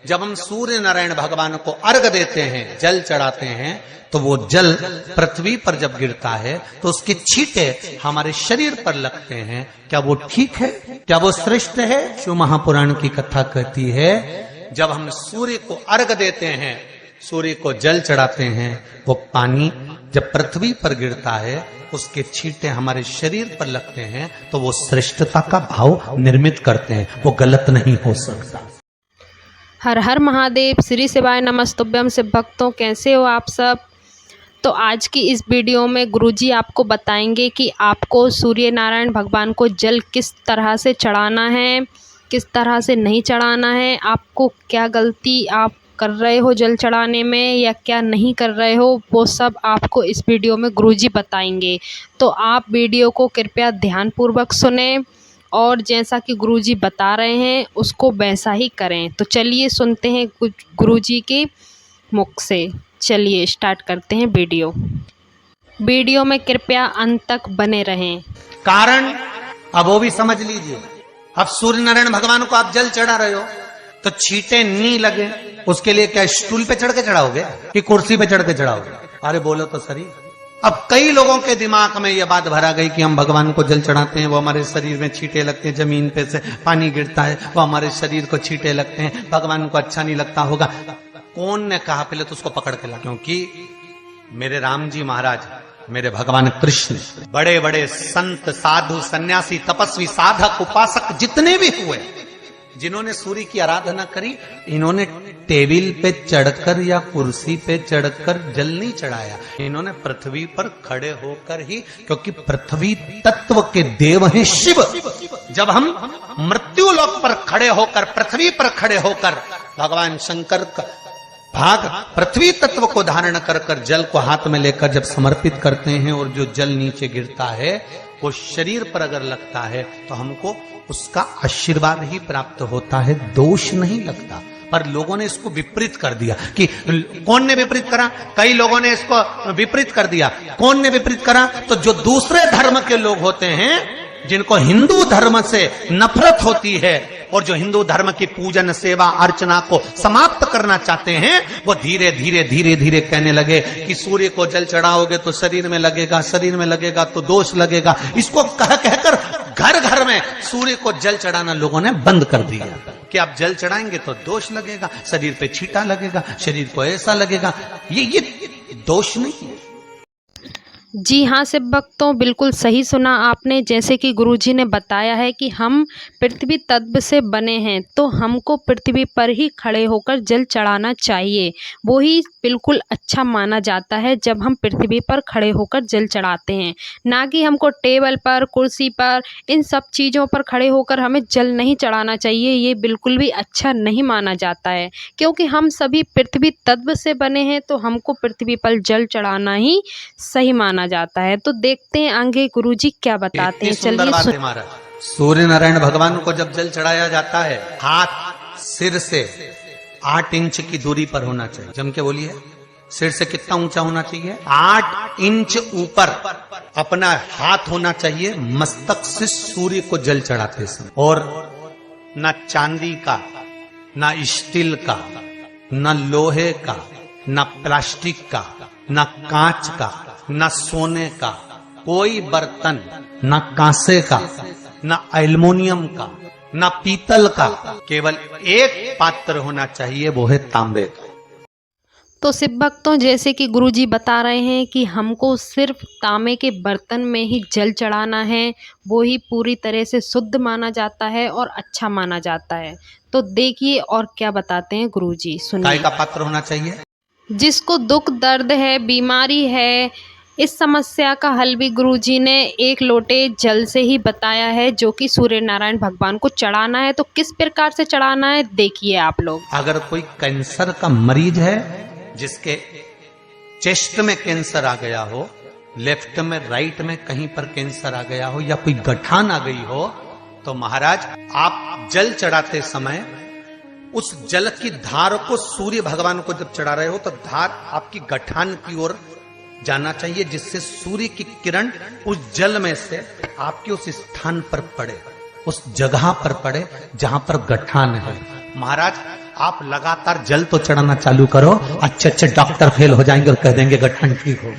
जब हम सूर्य नारायण भगवान को अर्घ देते हैं, जल चढ़ाते हैं, तो वो जल पृथ्वी पर जब गिरता है तो उसके छींटे हमारे शरीर पर लगते हैं। क्या वो ठीक है? क्या वो श्रेष्ठ है? शिव महापुराण की कथा कहती है, जब हम सूर्य को अर्घ देते हैं, सूर्य को जल चढ़ाते हैं, वो पानी जब पृथ्वी पर गिरता है, उसके छींटे हमारे शरीर पर लगते हैं, तो वो श्रेष्ठता का भाव निर्मित करते हैं, वो गलत नहीं हो सकता। हर हर महादेव, श्री शिवाय नमस्तुभ्यम। से भक्तों, कैसे हो आप सब? तो आज की इस वीडियो में गुरुजी आपको बताएंगे कि आपको सूर्य नारायण भगवान को जल किस तरह से चढ़ाना है, किस तरह से नहीं चढ़ाना है, आपको क्या गलती आप कर रहे हो जल चढ़ाने में या क्या नहीं कर रहे हो, वो सब आपको इस वीडियो में गुरुजी बताएंगे। तो आप वीडियो को कृपया ध्यानपूर्वक सुने और जैसा कि गुरुजी बता रहे हैं उसको वैसा ही करें। तो चलिए सुनते हैं कुछ गुरुजी के मुख से। चलिए स्टार्ट करते हैं वीडियो में कृपया अंत तक बने रहें। कारण अब वो भी समझ लीजिए। अब सूर्य नारायण भगवान को आप जल चढ़ा रहे हो तो छींटे नहीं लगे, उसके लिए क्या स्टूल पे चढ़ के चढ़ाओगे कि कुर्सी पे चढ़ के चढ़ाओगे? अरे बोलो तो सही। अब कई लोगों के दिमाग में यह बात भरा गई कि हम भगवान को जल चढ़ाते हैं, वो हमारे शरीर में छींटे लगते हैं, जमीन पे से पानी गिरता है, वो हमारे शरीर को छींटे लगते हैं, भगवान को अच्छा नहीं लगता होगा। कौन ने कहा? पहले तो उसको पकड़ के ला, क्योंकि मेरे राम जी महाराज, मेरे भगवान कृष्ण, बड़े बड़े संत, साधु, सन्यासी, तपस्वी, साधक, उपासक जितने भी हुए, जिन्होंने सूर्य की आराधना करी, इन्होंने टेबल पे चढ़कर या कुर्सी पे चढ़कर जल नहीं चढ़ाया, इन्होंने पृथ्वी पर खड़े होकर ही, क्योंकि पृथ्वी तत्व के देव हैं शिव। जब हम मृत्यु लोक पर खड़े होकर, पृथ्वी पर खड़े होकर भगवान शंकर का भाग पृथ्वी तत्व को धारण कर कर जल को हाथ में लेकर जब समर्पित करते हैं और जो जल नीचे गिरता है वो शरीर पर अगर लगता है तो हमको उसका आशीर्वाद ही प्राप्त होता है, दोष नहीं लगता। पर लोगों ने इसको विपरीत कर दिया। कि कौन ने विपरीत करा? कई लोगों ने इसको विपरीत कर दिया। कौन ने विपरीत करा? तो जो दूसरे धर्म के लोग होते हैं, जिनको हिंदू धर्म से नफरत होती है और जो हिंदू धर्म की पूजन, सेवा, अर्चना को समाप्त करना चाहते हैं, वो धीरे धीरे धीरे धीरे कहने लगे कि सूर्य को जल चढ़ाओगे तो शरीर में लगेगा, शरीर में लगेगा तो दोष लगेगा। इसको कह कहकर घर घर में सूर्य को जल चढ़ाना लोगों ने बंद कर दिया कि आप जल चढ़ाएंगे तो दोष लगेगा, शरीर पे छींटा लगेगा, शरीर को ऐसा लगेगा। ये दोष नहीं है। जी हाँ शिव भक्तों, बिल्कुल सही सुना आपने। जैसे कि गुरुजी ने बताया है कि हम पृथ्वी तत्व से बने हैं, तो हमको पृथ्वी पर ही खड़े होकर जल चढ़ाना चाहिए। वो ही बिल्कुल अच्छा माना जाता है जब हम पृथ्वी पर खड़े होकर जल चढ़ाते हैं, ना कि हमको टेबल पर, कुर्सी पर, इन सब चीज़ों पर खड़े होकर हमें जल नहीं चढ़ाना चाहिए। ये बिल्कुल भी अच्छा नहीं माना जाता है, क्योंकि हम सभी पृथ्वी तत्व से बने हैं, तो हमको पृथ्वी पर जल चढ़ाना ही सही माना जाता है। तो देखते हैं आगे गुरुजी क्या बताते हैं। चलिए। सूर्य नारायण भगवान को जब जल चढ़ाया जाता है, हाथ सिर से 8 इंच की दूरी पर होना चाहिए। जम के बोलिए, सिर से कितना ऊंचा होना चाहिए? 8 इंच ऊपर अपना हाथ होना चाहिए मस्तक से सूर्य को जल चढ़ाते समय। और न चांदी का, न स्टील का, न लोहे का, न प्लास्टिक का, न कांच का, न सोने का कोई बर्तन, न कांसे का, न एल्युमिनियम का, न पीतल का, केवल एक पात्र होना चाहिए, वो है तांबे का। तो शिव भक्तों, जैसे कि गुरुजी बता रहे हैं कि हमको सिर्फ तांबे के बर्तन में ही जल चढ़ाना है, वो ही पूरी तरह से शुद्ध माना जाता है और अच्छा माना जाता है। तो देखिए और क्या बताते हैं गुरुजी, सुनिए। काय का पात्र होना चाहिए? जिसको दुख दर्द है, बीमारी है, इस समस्या का हल भी गुरुजी ने 1 लोटे जल से ही बताया है, जो कि सूर्य नारायण भगवान को चढ़ाना है। तो किस प्रकार से चढ़ाना है देखिए आप लोग। अगर कोई कैंसर का मरीज है, जिसके चेस्ट में कैंसर आ गया हो, लेफ्ट में, राइट में कहीं पर कैंसर आ गया हो, या कोई गठान आ गई हो, तो महाराज आप जल चढ़ाते समय उस जल की धार को सूर्य भगवान को जब चढ़ा रहे हो तो धार आपकी गठान की ओर जाना चाहिए, जिससे सूर्य की किरण उस जल में से आपके उस स्थान पर पड़े, उस जगह पर पड़े जहां पर गठान है। महाराज आप लगातार जल तो चढ़ाना चालू करो, अच्छे अच्छे डॉक्टर फेल हो जाएंगे और कह देंगे गठन ठीक हो।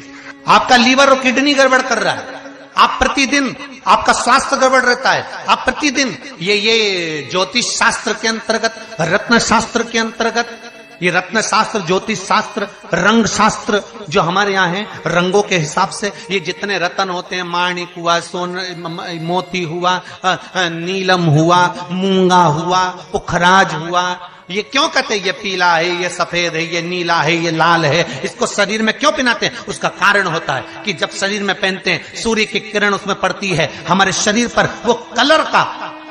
आपका लीवर और किडनी गड़बड़ कर रहा है, आप प्रतिदिन आपका स्वास्थ्य गड़बड़ रहता है, आप प्रतिदिन ये ज्योतिष शास्त्र के अंतर्गत, रत्न शास्त्र के अंतर्गत, ये रत्न शास्त्र, ज्योतिष शास्त्र, रंग शास्त्र जो हमारे यहाँ है, रंगों के हिसाब से ये जितने रत्न होते हैं, माणिक हुआ, मोती हुआ, नीलम हुआ, मूंगा हुआ, पुखराज हुआ, ये क्यों कहते हैं ये पीला है, ये सफेद है, ये नीला है, ये लाल है, इसको शरीर में क्यों पहनाते हैं? उसका कारण होता है कि जब शरीर में पहनते हैं सूर्य की किरण उसमें पड़ती है, हमारे शरीर पर वो कलर का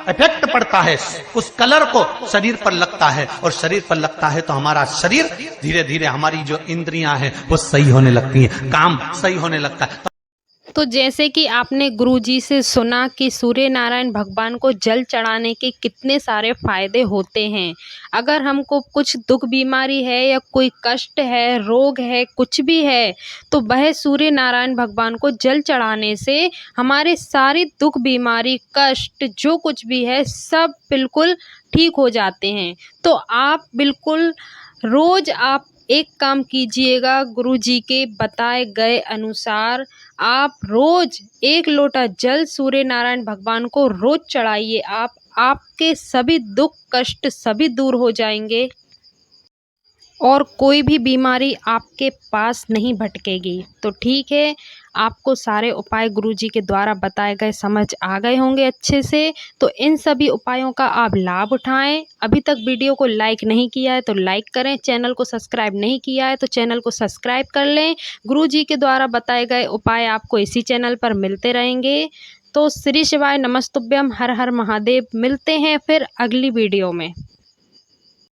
इफेक्ट पड़ता है, उस कलर को शरीर पर लगता है, और शरीर पर लगता है तो हमारा शरीर धीरे धीरे, हमारी जो इंद्रियां हैं वो सही होने लगती हैं, काम सही होने लगता है। तो जैसे कि आपने गुरुजी से सुना कि सूर्य नारायण भगवान को जल चढ़ाने के कितने सारे फायदे होते हैं। अगर हमको कुछ दुख बीमारी है या कोई कष्ट है, रोग है, कुछ भी है, तो वह सूर्य नारायण भगवान को जल चढ़ाने से हमारे सारी दुख बीमारी कष्ट जो कुछ भी है सब बिल्कुल ठीक हो जाते हैं। तो आप बिल्कुल रोज़ आप एक काम कीजिएगा, गुरुजी के बताए गए अनुसार आप रोज 1 लोटा जल सूर्य नारायण भगवान को रोज चढ़ाइए। आपके सभी दुख कष्ट सभी दूर हो जाएंगे और कोई भी बीमारी आपके पास नहीं भटकेगी। तो ठीक है, आपको सारे उपाय गुरुजी के द्वारा बताए गए समझ आ गए होंगे अच्छे से। तो इन सभी उपायों का आप लाभ उठाएं। अभी तक वीडियो को लाइक नहीं किया है तो लाइक करें, चैनल को सब्सक्राइब नहीं किया है तो चैनल को सब्सक्राइब कर लें। गुरुजी के द्वारा बताए गए उपाय आपको इसी चैनल पर मिलते रहेंगे। तो श्री शिवाय नमस्तुभ्यम, हर हर महादेव। मिलते हैं फिर अगली वीडियो में।